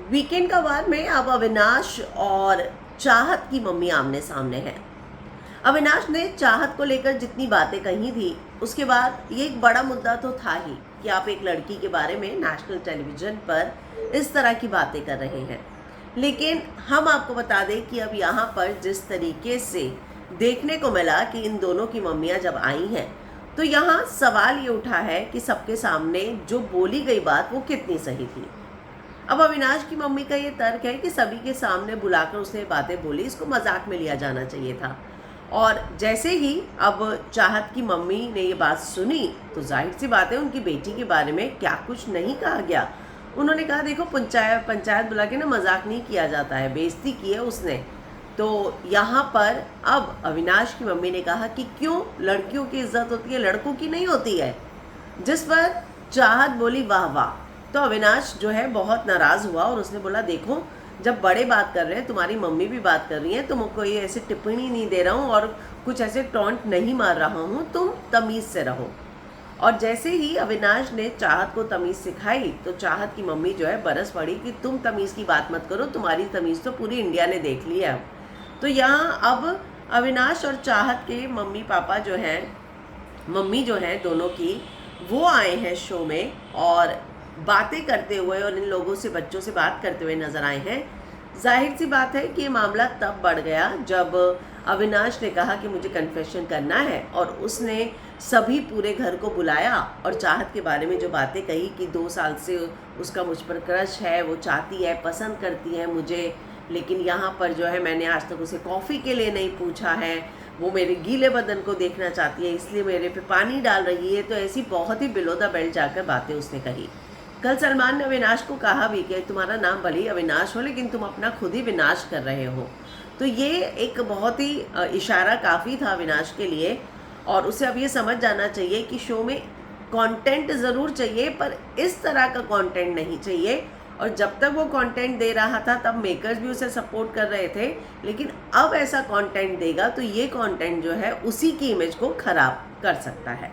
Weekend का वार में अब अविनाश और चाहत की मम्मी आमने सामने है। अविनाश ने चाहत को लेकर जितनी बातें कही थी उसके बाद ये एक बड़ा मुद्दा तो था ही कि आप एक लड़की के बारे में नेशनल टेलीविजन पर इस तरह की बातें कर रहे हैं। लेकिन हम आपको बता दें कि अब यहाँ पर जिस तरीके से देखने को मिला कि इन दोनों की मम्मियाँ जब आई हैं तो यहाँ सवाल ये उठा है कि सबके सामने जो बोली गई बात वो कितनी सही थी। अब अविनाश की मम्मी का ये तर्क है कि सभी के सामने बुलाकर उसने बातें बोली, इसको मजाक में लिया जाना चाहिए था। और जैसे ही अब चाहत की मम्मी ने ये बात सुनी तो जाहिर सी बात है उनकी बेटी के बारे में क्या कुछ नहीं कहा गया। उन्होंने कहा देखो पंचायत बुला के ना मजाक नहीं किया जाता है, बेइज्जती की है उसने। तो यहाँ पर अब अविनाश की मम्मी ने कहा कि क्यों लड़कियों की इज्जत होती है, लड़कों की नहीं होती है। जिस पर चाहत बोली वाह वाह। तो अविनाश जो है बहुत नाराज़ हुआ और उसने बोला देखो जब बड़े बात कर रहे हैं, तुम्हारी मम्मी भी बात कर रही है, तुम कोई ऐसी टिप्पणी नहीं दे रहा हूँ और कुछ ऐसे टॉन्ट नहीं मार रहा हूँ, तुम तमीज़ से रहो। और जैसे ही अविनाश ने चाहत को तमीज़ सिखाई तो चाहत की मम्मी जो है बरस पड़ी कि तुम तमीज़ की बात मत करो, तुम्हारी तमीज़ तो पूरी इंडिया ने देख ली है। तो यहाँ अब अविनाश और चाहत के मम्मी पापा जो हैं, मम्मी जो हैं दोनों की, वो आए हैं शो में और बातें करते हुए और इन लोगों से, बच्चों से बात करते हुए नजर आए हैं। जाहिर सी बात है कि ये मामला तब बढ़ गया जब अविनाश ने कहा कि मुझे कन्फेशन करना है और उसने सभी पूरे घर को बुलाया और चाहत के बारे में जो बातें कही कि 2 साल से उसका मुझ पर क्रश है, वो चाहती है, पसंद करती है मुझे, लेकिन यहाँ पर जो है मैंने आज तक उसे कॉफ़ी के लिए नहीं पूछा है, वो मेरे गीले बदन को देखना चाहती है इसलिए मेरे पे पानी डाल रही है। तो ऐसी बहुत ही बिलो द बेल्ट जाकर बातें उसने कही। कल सलमान ने अविनाश को कहा भी कि तुम्हारा नाम भले ही अविनाश हो लेकिन तुम अपना खुद ही विनाश कर रहे हो। तो ये एक बहुत ही इशारा काफ़ी था अविनाश के लिए और उसे अब ये समझ जाना चाहिए कि शो में कंटेंट ज़रूर चाहिए पर इस तरह का कंटेंट नहीं चाहिए। और जब तक वो कंटेंट दे रहा था तब मेकर्स भी उसे सपोर्ट कर रहे थे, लेकिन अब ऐसा कंटेंट देगा तो ये कंटेंट जो है उसी की इमेज को ख़राब कर सकता है।